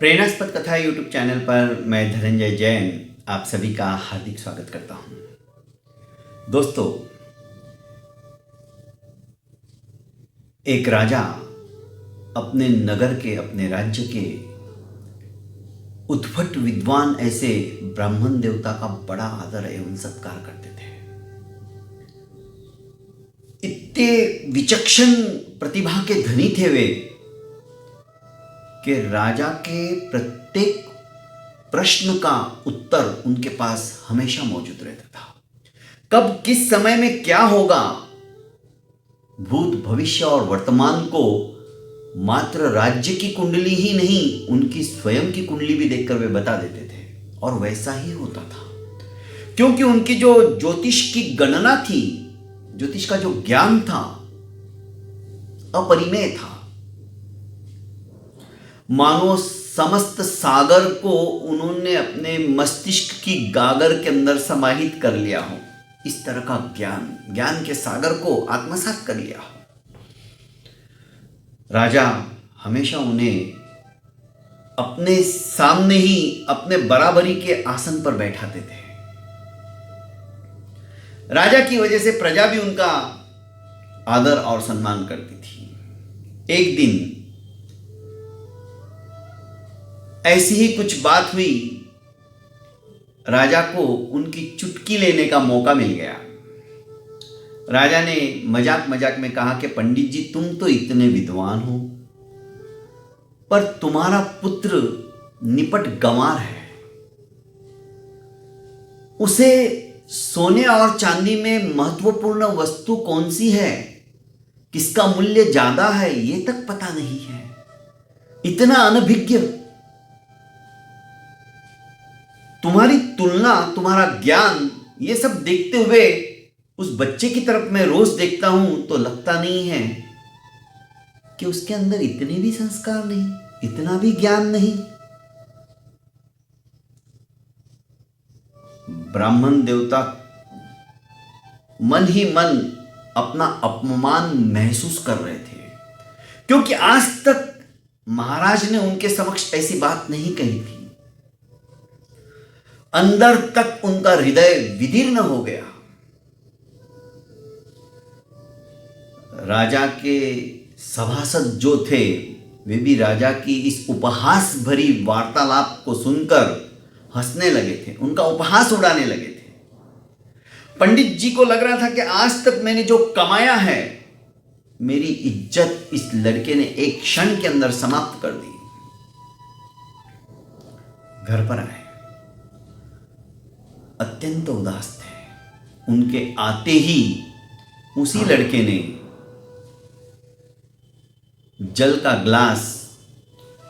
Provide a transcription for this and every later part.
प्रेरणास्पद कथा YouTube channel पर मैं धनंजय जैन आप सभी का हार्दिक स्वागत करता हूं। दोस्तों, एक राजा अपने नगर के, अपने राज्य के उत्फट विद्वान ऐसे ब्राह्मण देवता का बड़ा आदर एवं सत्कार करते थे। इतने विचक्षण प्रतिभा के धनी थे वे कि राजा के प्रत्येक प्रश्न का उत्तर उनके पास हमेशा मौजूद रहता था। कब किस समय में क्या होगा, भूत भविष्य और वर्तमान को मात्र राज्य की कुंडली ही नहीं, उनकी स्वयं की कुंडली भी देखकर वे बता देते थे। और वैसा ही होता था, क्योंकि उनकी जो ज्योतिष की गणना थी, ज्योतिष का जो ज्ञान था, अपरिमेय था। मानो समस्त सागर को उन्होंने अपने मस्तिष्क की गागर के अंदर समाहित कर लिया हो। इस तरह का ज्ञान के सागर को आत्मसात कर लिया हो। राजा हमेशा उन्हें अपने सामने ही अपने बराबरी के आसन पर बैठाते थे। राजा की वजह से प्रजा भी उनका आदर और सम्मान करती थी। एक दिन ऐसी ही कुछ बात हुई, राजा को उनकी चुटकी लेने का मौका मिल गया। राजा ने मजाक मजाक में कहा कि पंडित जी, तुम तो इतने विद्वान हो, पर तुम्हारा पुत्र निपट गंवार है। उसे सोने और चांदी में महत्वपूर्ण वस्तु कौन सी है, किसका मूल्य ज्यादा है, ये तक पता नहीं है। इतना अनभिज्ञ। तुम्हारी तुलना, तुम्हारा ज्ञान, ये सब देखते हुए उस बच्चे की तरफ मैं रोज देखता हूं तो लगता नहीं है कि उसके अंदर इतने भी संस्कार नहीं, इतना भी ज्ञान नहीं। ब्राह्मण देवता मन ही मन अपना अपमान महसूस कर रहे थे, क्योंकि आज तक महाराज ने उनके समक्ष ऐसी बात नहीं कही थी। अंदर तक उनका हृदय विदीर्ण हो गया। राजा के सभासद जो थे, वे भी राजा की इस उपहास भरी वार्तालाप को सुनकर हंसने लगे थे, उनका उपहास उड़ाने लगे थे। पंडित जी को लग रहा था कि आज तक मैंने जो कमाया है, मेरी इज्जत इस लड़के ने एक क्षण के अंदर समाप्त कर दी। घर पर आए, अत्यंत उदास थे। उनके आते ही उसी लड़के ने जल का ग्लास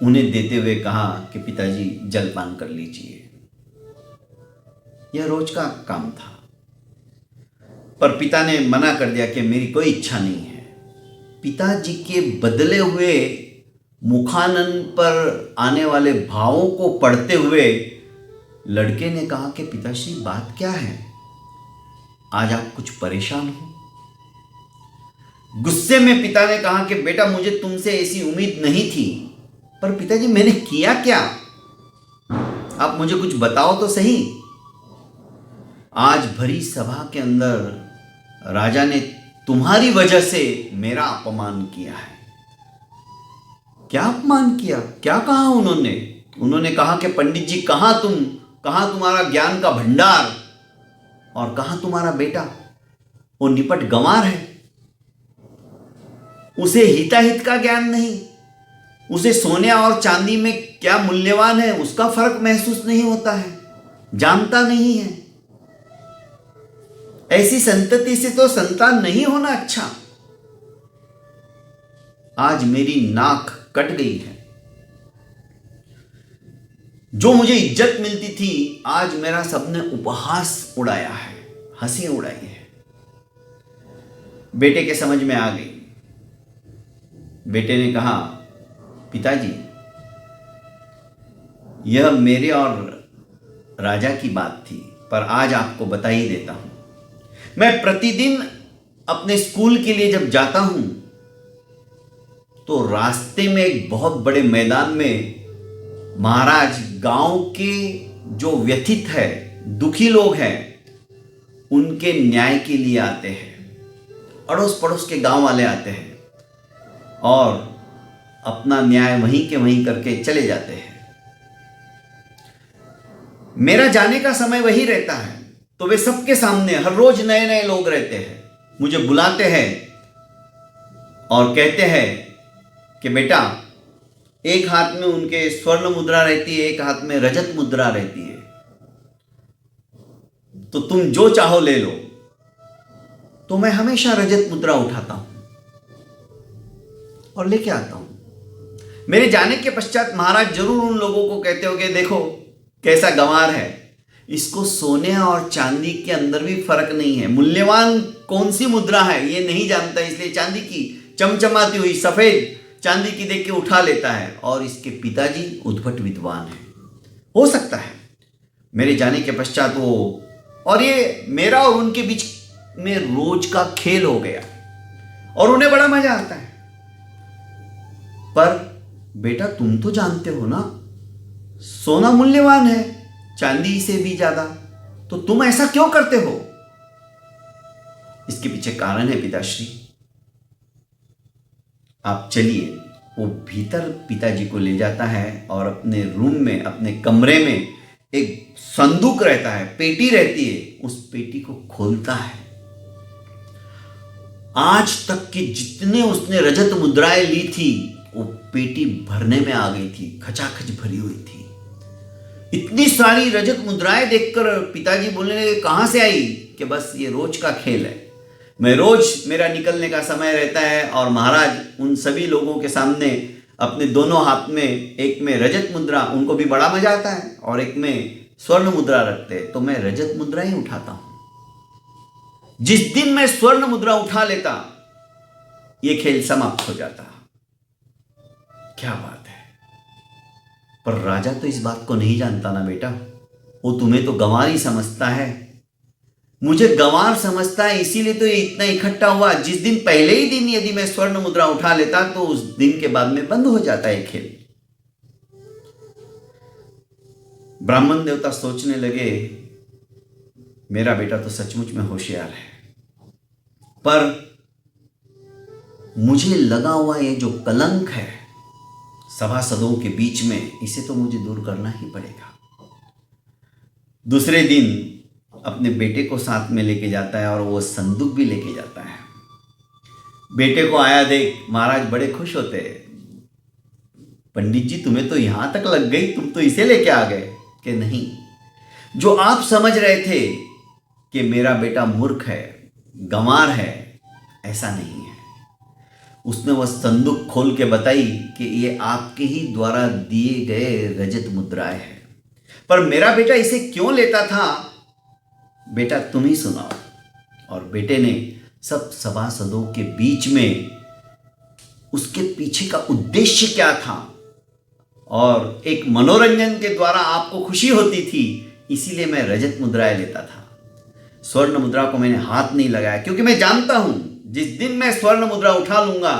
उन्हें देते हुए कहा कि पिताजी, जलपान कर लीजिए। यह रोज का काम था, पर पिता ने मना कर दिया कि मेरी कोई इच्छा नहीं है। पिताजी के बदले हुए मुखानन पर आने वाले भावों को पढ़ते हुए लड़के ने कहा कि पिताश्री, बात क्या है, आज आप कुछ परेशान हो। गुस्से में पिता ने कहा कि बेटा, मुझे तुमसे ऐसी उम्मीद नहीं थी, पर पिताजी मैंने किया क्या, आप मुझे कुछ बताओ तो सही। आज भरी सभा के अंदर राजा ने तुम्हारी वजह से मेरा अपमान किया है। क्या अपमान किया, क्या कहा उन्होंने? उन्होंने कहा कि पंडित जी, कहां तुम्हारा ज्ञान का भंडार, और कहां तुम्हारा बेटा, वो निपट गंवार है। उसे हिताहित का ज्ञान नहीं, उसे सोने और चांदी में क्या मूल्यवान है उसका फर्क महसूस नहीं होता है, जानता नहीं है। ऐसी संतति से तो संतान नहीं होना अच्छा। आज मेरी नाक कट गई है। जो मुझे इज्जत मिलती थी, आज मेरा सबने उपहास उड़ाया है, हंसी उड़ाई है। बेटे के समझ में आ गई। बेटे ने कहा, पिताजी, यह मेरे और राजा की बात थी, पर आज आपको बता ही देता हूं। मैं प्रतिदिन अपने स्कूल के लिए जब जाता हूं, तो रास्ते में एक बहुत बड़े मैदान में महाराज गांव के जो व्यथित है, दुखी लोग हैं, उनके न्याय के लिए आते हैं। अड़ोस पड़ोस के गांव वाले आते हैं और अपना न्याय वहीं के वहीं करके चले जाते हैं। मेरा जाने का समय वही रहता है, तो वे सबके सामने हर रोज नए नए लोग रहते हैं, मुझे बुलाते हैं और कहते हैं कि बेटा, एक हाथ में उनके स्वर्ण मुद्रा रहती है, एक हाथ में रजत मुद्रा रहती है, तो तुम जो चाहो ले लो। तो मैं हमेशा रजत मुद्रा उठाता हूं और लेके आता हूं। मेरे जाने के पश्चात महाराज जरूर उन लोगों को कहते होंगे, देखो कैसा गंवार है, इसको सोने और चांदी के अंदर भी फर्क नहीं है, मूल्यवान कौन सी मुद्रा है ये नहीं जानता, इसलिए चांदी की चमचमाती हुई सफेद चांदी की देख के उठा लेता है। और इसके पिताजी उद्भट विद्वान हैं, हो सकता है मेरे जाने के पश्चात वो, और ये मेरा और उनके बीच में रोज का खेल हो गया और उन्हें बड़ा मजा आता है। पर बेटा, तुम तो जानते हो ना, सोना मूल्यवान है चांदी से भी ज्यादा, तो तुम ऐसा क्यों करते हो? इसके पीछे कारण है पिताश्री। आप चलिए। वो भीतर पिताजी को ले जाता है और अपने रूम में, अपने कमरे में एक संदूक रहता है, पेटी रहती है, उस पेटी को खोलता है। आज तक की जितने उसने रजत मुद्राएं ली थी, वो पेटी भरने में आ गई थी, खचाखच भरी हुई थी। इतनी सारी रजत मुद्राएं देखकर पिताजी बोलने लगे, कहां से आई? कि बस ये रोज का खेल है, मैं रोज, मेरा निकलने का समय रहता है और महाराज उन सभी लोगों के सामने अपने दोनों हाथ में, एक में रजत मुद्रा, उनको भी बड़ा मजा आता है, और एक में स्वर्ण मुद्रा रखते हैं, तो मैं रजत मुद्रा ही उठाता हूं। जिस दिन मैं स्वर्ण मुद्रा उठा लेता, यह खेल समाप्त हो जाता। क्या बात है! पर राजा तो इस बात को नहीं जानता ना बेटा, वो तुम्हें तो गंवार ही समझता है, मुझे गंवार समझता है, इसीलिए तो ये इतना इकट्ठा हुआ। जिस दिन, पहले ही दिन यदि मैं स्वर्ण मुद्रा उठा लेता, तो उस दिन के बाद में बंद हो जाता है खेल। ब्राह्मण देवता सोचने लगे, मेरा बेटा तो सचमुच में होशियार है, पर मुझे लगा हुआ ये जो कलंक है सभासदों के बीच में, इसे तो मुझे दूर करना ही पड़ेगा। दूसरे दिन अपने बेटे को साथ में लेके जाता है और वो संदूक भी लेके जाता है। बेटे को आया देख महाराज बड़े खुश होते हैं, पंडित जी तुम्हें तो यहां तक लग गई, तुम तो इसे लेके आ गए। कि नहीं, जो आप समझ रहे थे कि मेरा बेटा मूर्ख है, गंवार है, ऐसा नहीं है। उसने वह संदूक खोल के बताई कि ये आपके ही द्वारा दिए गए रजत मुद्राएं हैं, पर मेरा बेटा इसे क्यों लेता था, बेटा तुम ही सुनाओ। और बेटे ने सब सभासदों के बीच में उसके पीछे का उद्देश्य क्या था, और एक मनोरंजन के द्वारा आपको खुशी होती थी, इसीलिए मैं रजत मुद्राएं लेता था। स्वर्ण मुद्रा को मैंने हाथ नहीं लगाया, क्योंकि मैं जानता हूं जिस दिन मैं स्वर्ण मुद्रा उठा लूंगा,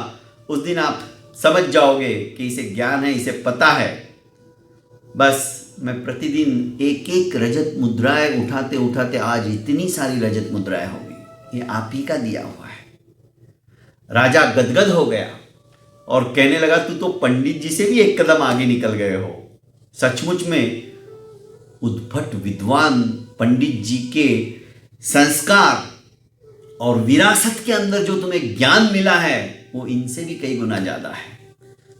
उस दिन आप समझ जाओगे कि इसे ज्ञान है, इसे पता है। बस मैं प्रतिदिन एक एक रजत मुद्राएं उठाते उठाते आज इतनी सारी रजत मुद्राएं हो गई, ये आप ही का दिया हुआ है। राजा गदगद हो गया और कहने लगा, तू तो पंडित जी से भी एक कदम आगे निकल गए हो। सचमुच में उद्भट विद्वान पंडित जी के संस्कार और विरासत के अंदर जो तुम्हें ज्ञान मिला है, वो इनसे भी कई गुना ज्यादा है।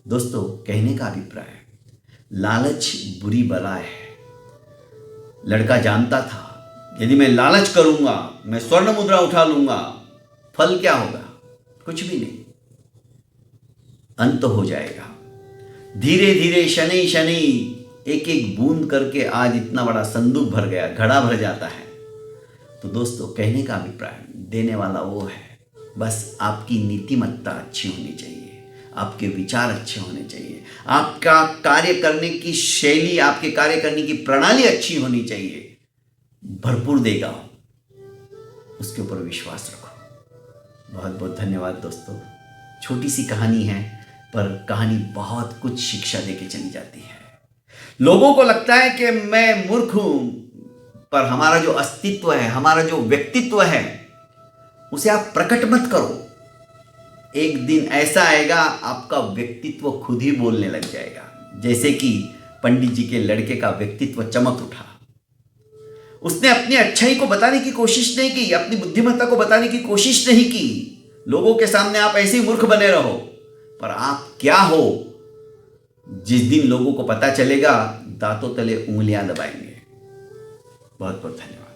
दोस्तों, कहने का अभिप्राय, लालच बुरी बला है। लड़का जानता था यदि मैं लालच करूंगा, मैं स्वर्ण मुद्रा उठा लूंगा, फल क्या होगा? कुछ भी नहीं, अंत हो जाएगा। धीरे धीरे, शनि शनि, एक एक बूंद करके आज इतना बड़ा संदूक भर गया, घड़ा भर जाता है। तो दोस्तों, कहने का अभिप्राय, देने वाला वो है, बस आपकी नीतिमत्ता अच्छी होनी चाहिए, आपके विचार अच्छे होने चाहिए, आपका कार्य करने की शैली, आपके कार्य करने की प्रणाली अच्छी होनी चाहिए। भरपूर देगा, उसके ऊपर विश्वास रखो। बहुत बहुत धन्यवाद दोस्तों। छोटी सी कहानी है, पर कहानी बहुत कुछ शिक्षा देके चली जाती है। लोगों को लगता है कि मैं मूर्ख हूं, पर हमारा जो अस्तित्व है, हमारा जो व्यक्तित्व है, उसे आप प्रकट मत करो। एक दिन ऐसा आएगा आपका व्यक्तित्व खुद ही बोलने लग जाएगा, जैसे कि पंडित जी के लड़के का व्यक्तित्व चमक उठा। उसने अपनी अच्छाई को बताने की कोशिश नहीं की, अपनी बुद्धिमत्ता को बताने की कोशिश नहीं की। लोगों के सामने आप ऐसे ही मूर्ख बने रहो, पर आप क्या हो जिस दिन लोगों को पता चलेगा, दांतों तले उंगलियां दबाएंगे। बहुत बहुत धन्यवाद।